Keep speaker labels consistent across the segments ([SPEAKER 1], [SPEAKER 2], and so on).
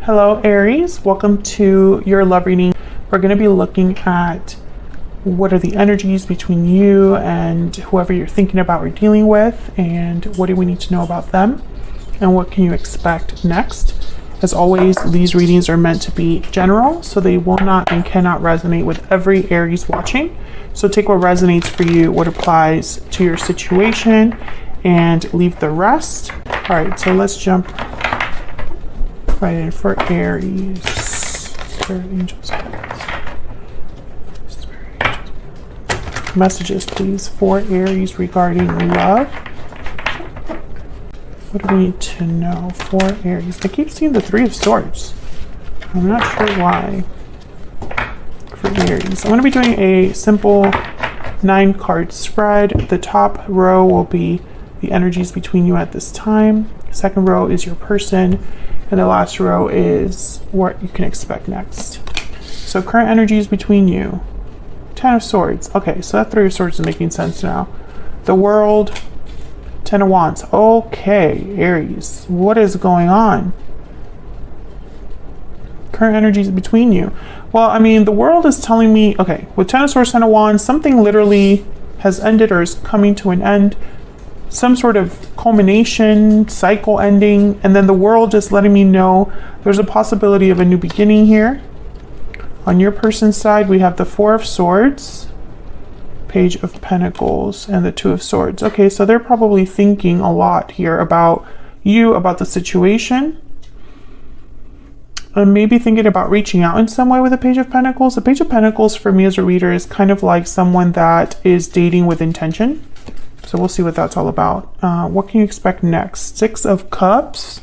[SPEAKER 1] Hello Aries, welcome to your love reading. We're going to be looking at what are the energies between you and whoever you're thinking about or dealing with, and what do we need to know about them, and what can you expect next. As always, these readings are meant to be general, so they will not and cannot resonate with every Aries watching. So take what resonates for you, what applies to your situation, and leave the rest. All right, so let's jump right in for Aries. Spirit angels. Spirit angels. Messages, please, for Aries regarding love. What do we need to know for Aries? I keep seeing the Three of Swords. I'm not sure why. For Aries, I'm going to be doing a simple 9-card spread. The top row will be the energies between you at this time. Second row is your person. And the last row is what you can expect next. So current energies between you. 10 of Swords. Okay, so that Three of Swords is making sense now. The World. 10 of Wands. Okay, Aries. What is going on? Current energies between you. Well, I mean, the World is telling me, okay, with 10 of Swords, 10 of Wands, something literally has ended or is coming to an end. Some sort of culmination, cycle ending, and then the World just letting me know there's a possibility of a new beginning here. On your person's side, we have the Four of Swords, Page of Pentacles, and the Two of Swords. Okay, so they're probably thinking a lot here about you, about the situation, and maybe thinking about reaching out in some way with the Page of Pentacles. The Page of Pentacles for me as a reader is kind of like someone that is dating with intention. So we'll see what that's all about. What can you expect next? Six of Cups,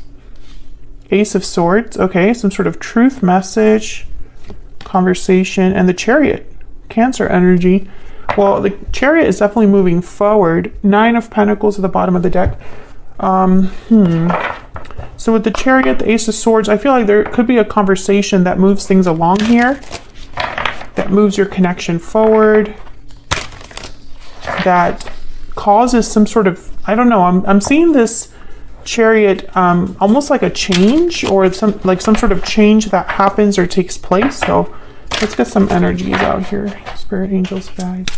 [SPEAKER 1] Ace of Swords. Okay, some sort of truth message, conversation, and the Chariot, Cancer energy. Well, the Chariot is definitely moving forward. Nine of Pentacles at the bottom of the deck. So with the Chariot, the Ace of Swords, I feel like there could be a conversation that moves things along here, that moves your connection forward, that causes some sort of, I don't know, I'm seeing this Chariot almost like a change, or some sort of change that happens or takes place. So let's get some energies out here. Spirit angels, guys,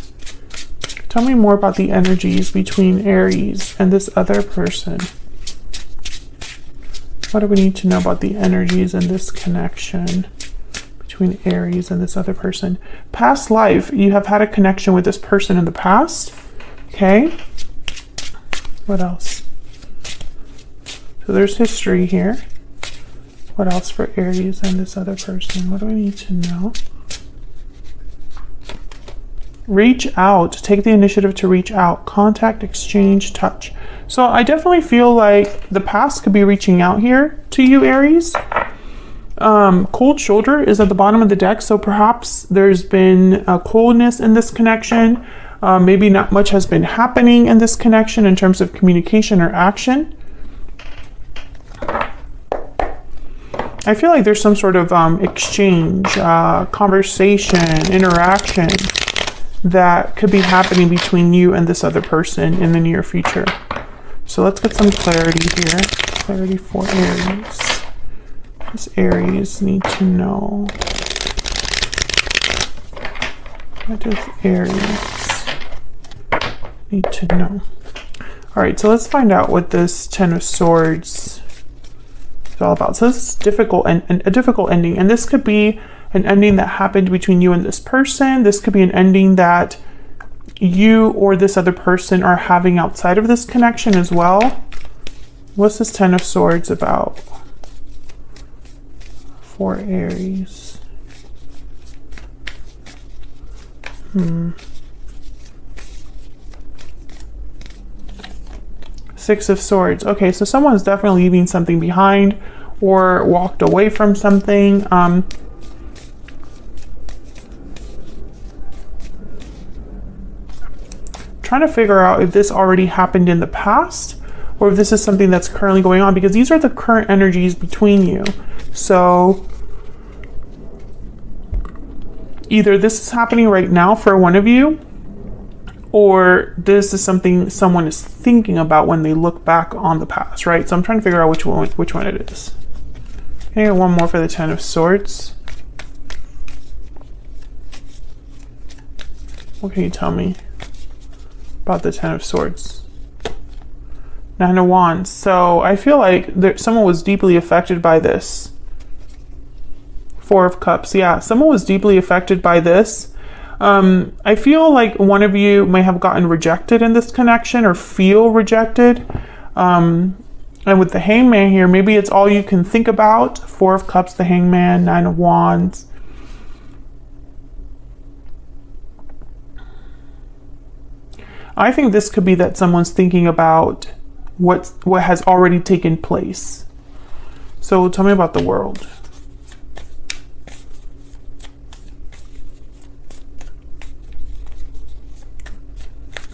[SPEAKER 1] tell me more about the energies between Aries and this other person. What do we need to know about the energies in this connection between Aries and this other person? Past life, you have had a connection with this person in the past. Okay, what else? So there's history here. What else for Aries and this other person? What do we need to know? Reach out. Take the initiative to reach out. Contact, exchange, touch. So I definitely feel like the past could be reaching out here to you, Aries. Cold shoulder is at the bottom of the deck. So perhaps there's been a coldness in this connection. Maybe not much has been happening in this connection in terms of communication or action. I feel like there's some sort of exchange, conversation, interaction that could be happening between you and this other person in the near future. So let's get some clarity here. Clarity for Aries. What does Aries need to know? What does Aries need to know? All right, so let's find out what this Ten of Swords is all about. So this is difficult and a difficult ending, and this could be an ending that happened between you and this person. This could be an ending that you or this other person are having outside of this connection as well. What's this Ten of Swords about for Aries? Six of Swords. Okay, so someone's definitely leaving something behind or walked away from something. Trying to figure out if this already happened in the past or if this is something that's currently going on, because these are the current energies between you. So either this is happening right now for one of you, or this is something someone is thinking about when they look back on the past, right? So I'm trying to figure out which one it is. Can I get one more for the Ten of Swords? What can you tell me about the Ten of Swords? Nine of Wands. So I feel like someone was deeply affected by this. Four of Cups. Yeah, someone was deeply affected by this. I feel like one of you may have gotten rejected in this connection or feel rejected. And with the Hangman here, maybe it's all you can think about. Four of Cups, the Hangman, Nine of Wands. I think this could be that someone's thinking about what has already taken place. So tell me about the World.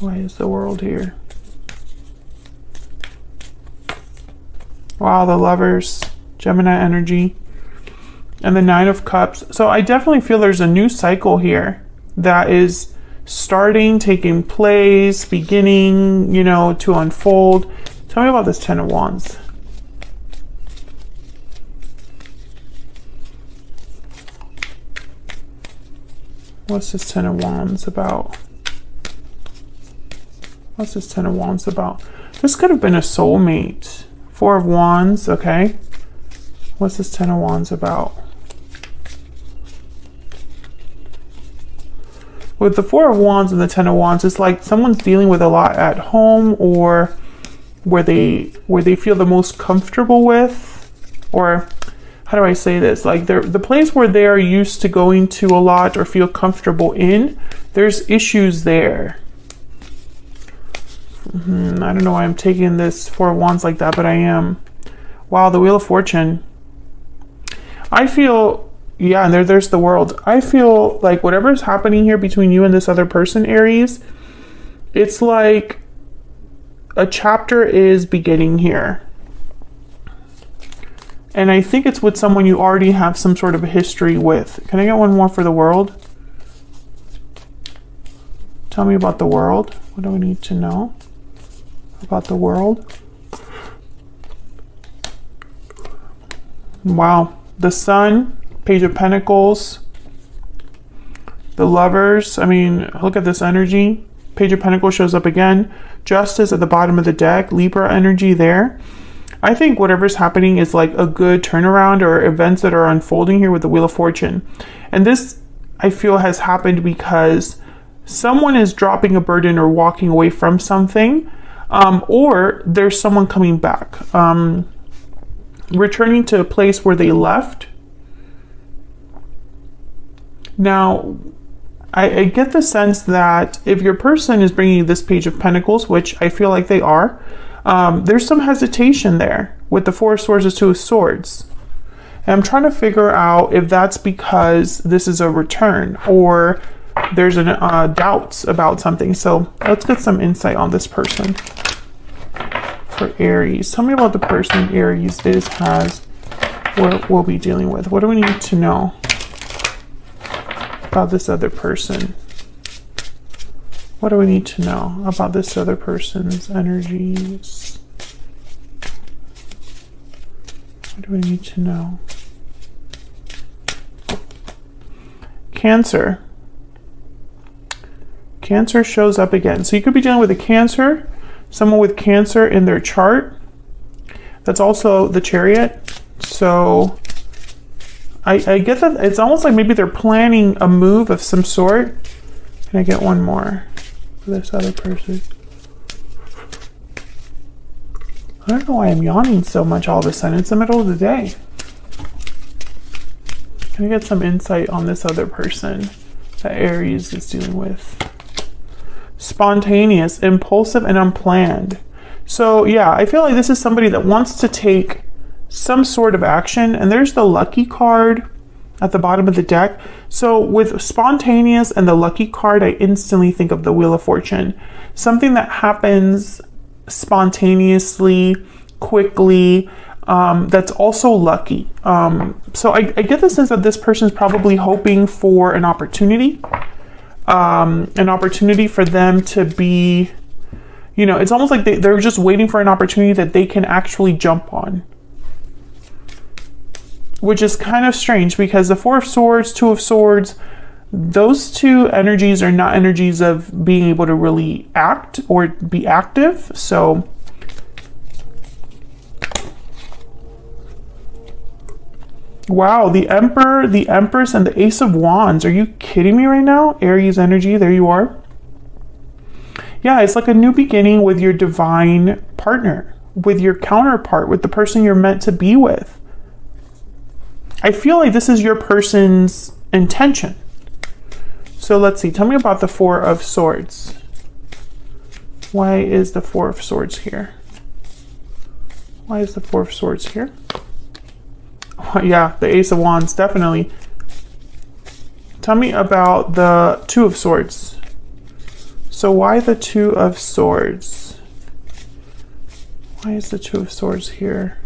[SPEAKER 1] Why is the World here? Wow, the Lovers, Gemini energy, and the Nine of Cups. So I definitely feel there's a new cycle here that is starting, taking place, beginning, you know, to unfold. Tell me about this Ten of Wands. What's this Ten of Wands about? What's this Ten of Wands about? This could have been a soulmate. Four of Wands, okay. What's this Ten of Wands about? With the Four of Wands and the Ten of Wands, it's like someone's dealing with a lot at home, or where they feel the most comfortable with, or how do I say this? Like the place where they are used to going to a lot or feel comfortable in, there's issues there. I don't know why I'm taking this Four of Wands like that, but I am. Wow, the Wheel of Fortune. I feel, yeah, and there's the World. I feel like whatever's happening here between you and this other person, Aries, it's like a chapter is beginning here. And I think it's with someone you already have some sort of a history with. Can I get one more for the World? Tell me about the World. What do we need to know about the World? Wow. The Sun, Page of Pentacles, the Lovers. I mean, look at this energy. Page of Pentacles shows up again. Justice at the bottom of the deck. Libra energy there. I think whatever's happening is like a good turnaround or events that are unfolding here with the Wheel of Fortune. And this, I feel, has happened because someone is dropping a burden or walking away from something, or there's someone coming back, returning to a place where they left. Now, I get the sense that if your person is bringing this Page of Pentacles, which I feel like they are, there's some hesitation there with the Four of Swords and Two of Swords. And I'm trying to figure out if that's because this is a return or there's an doubts about something. So let's get some insight on this person for Aries. Tell me about the person Aries has, or will be dealing with. What do we need to know about this other person? What do we need to know about this other person's energies? What do we need to know? Cancer. Cancer shows up again. So you could be dealing with a Cancer, someone with Cancer in their chart. That's also the Chariot. So I get that it's almost like maybe they're planning a move of some sort. Can I get one more for this other person? I don't know why I'm yawning so much all of a sudden. It's the middle of the day. Can I get some insight on this other person that Aries is dealing with? Spontaneous, impulsive, and unplanned. So yeah, I feel like this is somebody that wants to take some sort of action, and there's the Lucky card at the bottom of the deck. So with spontaneous and the Lucky card, I instantly think of the Wheel of Fortune. Something that happens spontaneously, quickly, that's also lucky. So I get the sense that this person is probably hoping for an opportunity for them to be, you know, it's almost like they're just waiting for an opportunity that they can actually jump on. which is kind of strange because the Four of Swords, Two of Swords, those two energies are not energies of being able to really act or be active. So wow, the Emperor, the Empress, and the Ace of Wands. Are you kidding me right now? Aries energy, there you are. Yeah, it's like a new beginning with your divine partner, with your counterpart, with the person you're meant to be with. I feel like this is your person's intention. So let's see, tell me about the Four of Swords. Why is the Four of Swords here? Why is the Four of Swords here? Oh, yeah, the Ace of Wands, definitely. Tell me about the Two of Swords. So why the Two of Swords? Why is the Two of Swords here?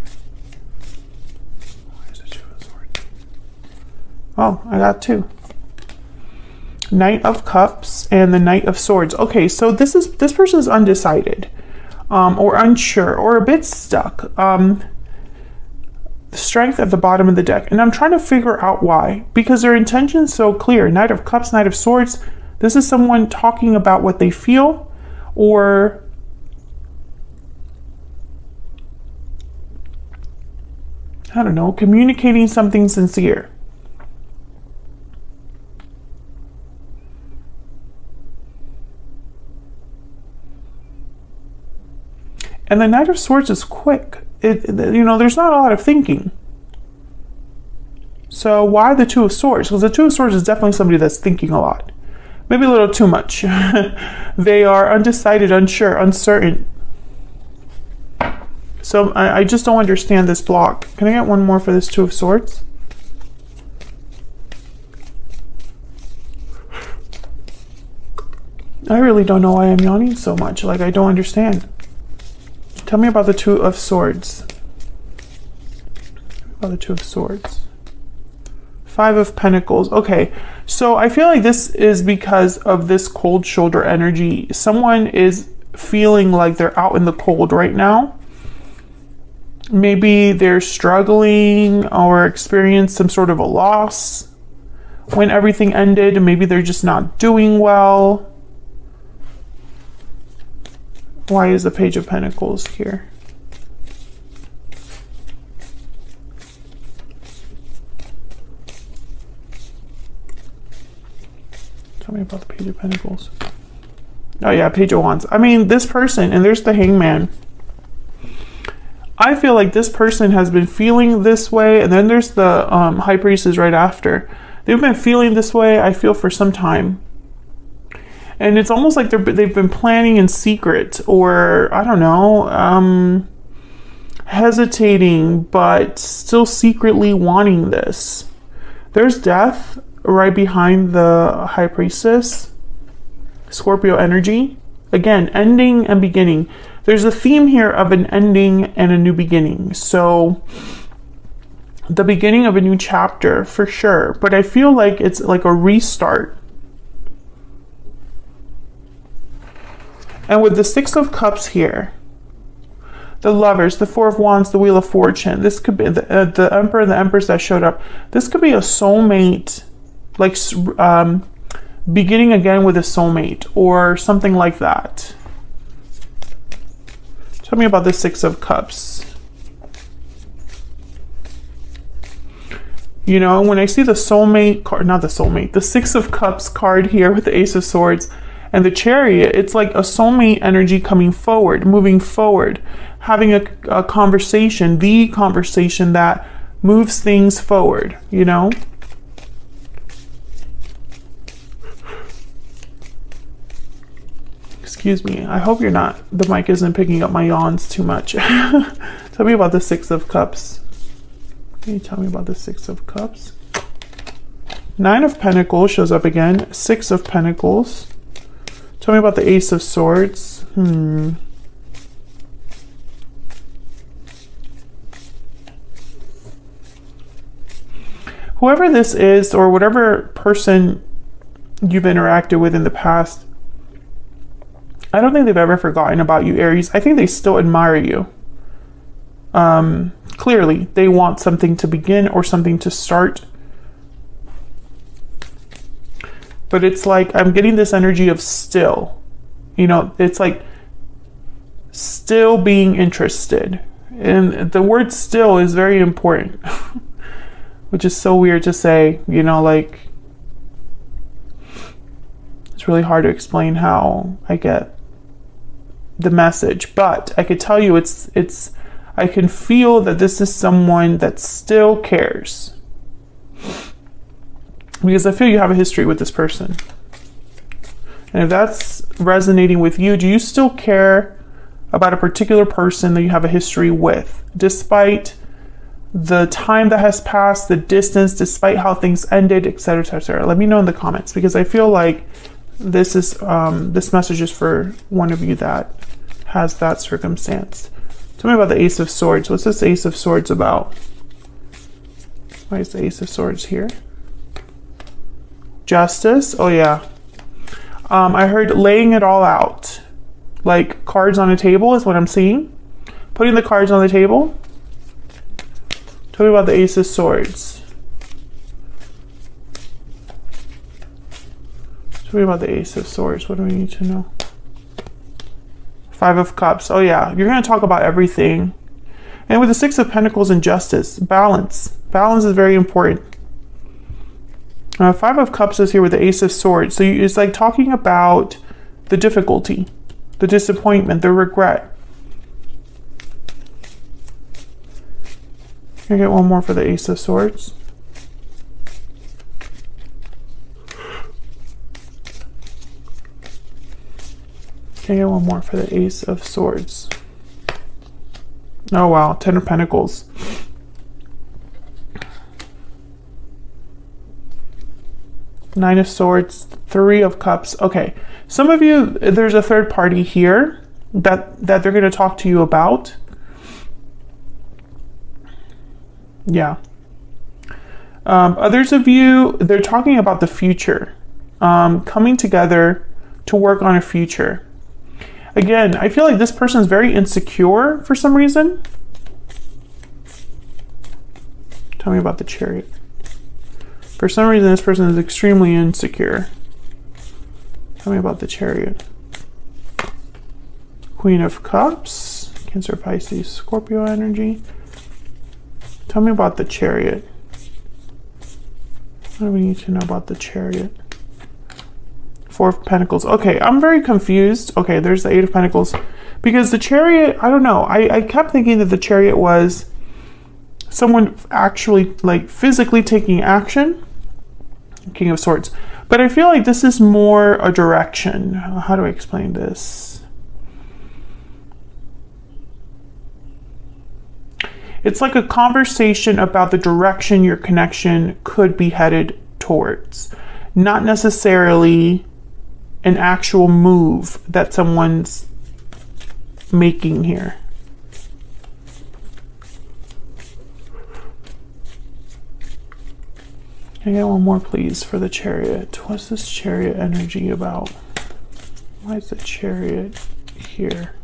[SPEAKER 1] Why is the Two of Swords? Oh, I got two. Knight of Cups and the Knight of Swords. Okay, so this person is undecided, or unsure, or a bit stuck. Strength at the bottom of the deck, and I'm trying to figure out why, because their intention is so clear. Knight of Cups, Knight of Swords. This is someone talking about what they feel, or I don't know, communicating something sincere. And the Knight of Swords is quick. You know, there's not a lot of thinking. So why the Two of Swords? Because the Two of Swords is definitely somebody that's thinking a lot. Maybe a little too much. They are undecided, unsure, uncertain. So I just don't understand this block. Can I get one more for this Two of Swords? I really don't know why I'm yawning so much. Like, I don't understand. Tell me about the Two of Swords. About the Two of Swords. Five of Pentacles. Okay, so I feel like this is because of this cold shoulder energy. Someone is feeling like they're out in the cold right now. Maybe they're struggling or experience some sort of a loss when everything ended. Maybe they're just not doing well. Why is the Page of Pentacles here? Tell me about the Page of Pentacles. Oh yeah, Page of Wands. I mean, this person, and there's the Hangman. I feel like this person has been feeling this way, and then there's the High Priestess right after. They've been feeling this way, I feel, for some time. And it's almost like they've been planning in secret, or I don't know, hesitating, but still secretly wanting this. There's Death right behind the High Priestess. Scorpio energy. Again, ending and beginning. There's a theme here of an ending and a new beginning. So the beginning of a new chapter for sure. But I feel like it's like a restart. And with the Six of Cups here, the Lovers, the Four of Wands, the Wheel of Fortune. This could be the Emperor and the Empress that showed up. This could be a soulmate, like beginning again with a soulmate or something like that. Tell me about the Six of Cups. You know, when I see the soulmate card, not the soulmate, the Six of Cups card here with the Ace of Swords and the Chariot, it's like a soulmate energy coming forward, moving forward, having a conversation, the conversation that moves things forward, you know? Excuse me. I hope the mic isn't picking up my yawns too much. Tell me about the Six of Cups. Can you tell me about the Six of Cups? Nine of Pentacles shows up again. Six of Pentacles. Tell me about the Ace of Swords. Whoever this is, or whatever person you've interacted with in the past, I don't think they've ever forgotten about you, Aries. I think they still admire you. Clearly, they want something to begin or something to start. But it's like, I'm getting this energy of still. You know, it's like still being interested. And the word still is very important, which is so weird to say, you know, like, it's really hard to explain how I get the message, but I could tell you I can feel that this is someone that still cares. Because I feel you have a history with this person. And if that's resonating with you, do you still care about a particular person that you have a history with? Despite the time that has passed, the distance, despite how things ended, etc., etc. Let me know in the comments, because I feel like this message is for one of you that has that circumstance. Tell me about the Ace of Swords. What's this Ace of Swords about? Why is the Ace of Swords here? Justice. Oh yeah. I heard laying it all out. Like cards on a table is what I'm seeing. Putting the cards on the table. Tell me about the Ace of Swords. Tell me about the Ace of Swords. What do we need to know? Five of Cups. Oh yeah, you're going to talk about everything. And with the Six of Pentacles and Justice, balance. Balance is very important. Five of Cups is here with the Ace of Swords. So it's like talking about the difficulty, the disappointment, the regret. Can I get one more for the Ace of Swords? Can I get one more for the Ace of Swords? Oh wow, Ten of Pentacles. Nine of Swords, Three of Cups. Okay, some of you, there's a third party here that they're going to talk to you about. Yeah. Others of you, they're talking about the future, coming together to work on a future. Again, I feel like this person is very insecure for some reason. Tell me about the Chariot. For some reason, this person is extremely insecure. Tell me about the Chariot. Queen of Cups. Cancer, Pisces, Scorpio energy. Tell me about the Chariot. What do we need to know about the Chariot? Four of Pentacles. Okay, I'm very confused. Okay, there's the Eight of Pentacles. Because the Chariot, I don't know. I kept thinking that the Chariot was someone actually, like, physically taking action. King of Swords. But I feel like this is more a direction. How do I explain this? It's like a conversation about the direction your connection could be headed towards. Not necessarily an actual move that someone's making here. Can I get one more, please, for the Chariot? What's this Chariot energy about? Why is the Chariot here?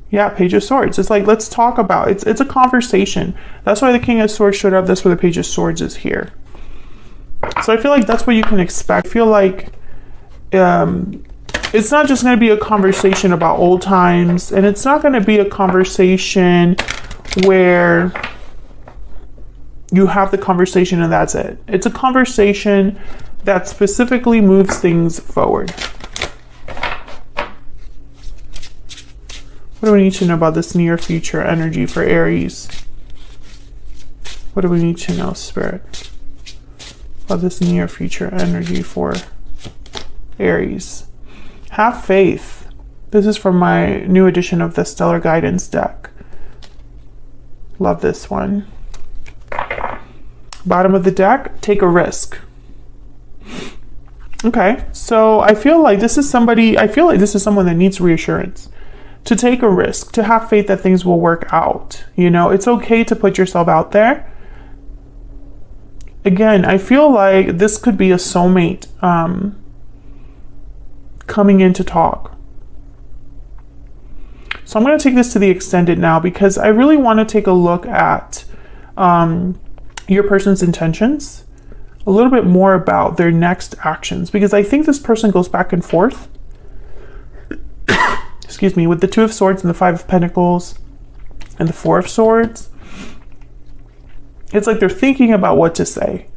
[SPEAKER 1] Yeah, Page of Swords. It's like, let's talk about it. It's a conversation. That's why the King of Swords showed up. That's why the Page of Swords is here. So I feel like that's what you can expect. I feel like it's not just going to be a conversation about old times, and it's not going to be a conversation where you have the conversation and that's it. It's a conversation that specifically moves things forward. What do we need to know about this near future energy for Aries? What do we need to know, Spirit, about this near future energy for Aries? Have faith. This is from my new edition of the Stellar Guidance deck. Love this one. Bottom of the deck, take a risk. Okay, so I feel like this is somebody, I feel like this is someone that needs reassurance. To take a risk, to have faith that things will work out. You know, it's okay to put yourself out there. Again, I feel like this could be a soulmate coming in to talk. So I'm going to take this to the extended now because I really want to take a look at your person's intentions, a little bit more about their next actions, because I think this person goes back and forth. Excuse me, with the Two of Swords and the Five of Pentacles and the Four of Swords. It's like they're thinking about what to say.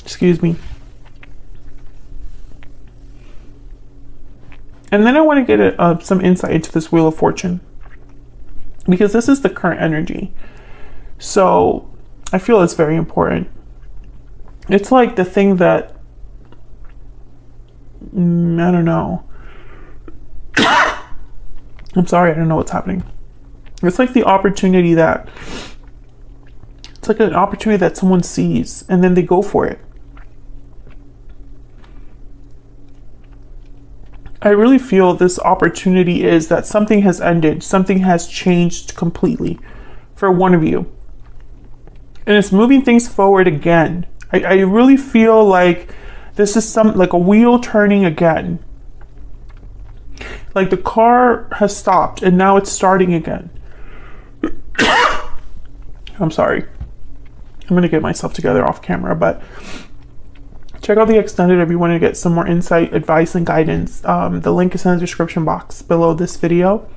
[SPEAKER 1] Excuse me. And then I want to get some insight into this Wheel of Fortune, because this is the current energy. So I feel it's very important. It's like the thing that, I don't know. I'm sorry, I don't know what's happening. It's like the opportunity that, it's like an opportunity that someone sees and then they go for it. I really feel this opportunity is that something has ended, something has changed completely for one of you. And it's moving things forward again. I really feel like this is like a wheel turning again. Like the car has stopped and now it's starting again. I'm sorry. I'm going to get myself together off camera, but check out the extended if you want to get some more insight, advice, and guidance. The link is in the description box below this video.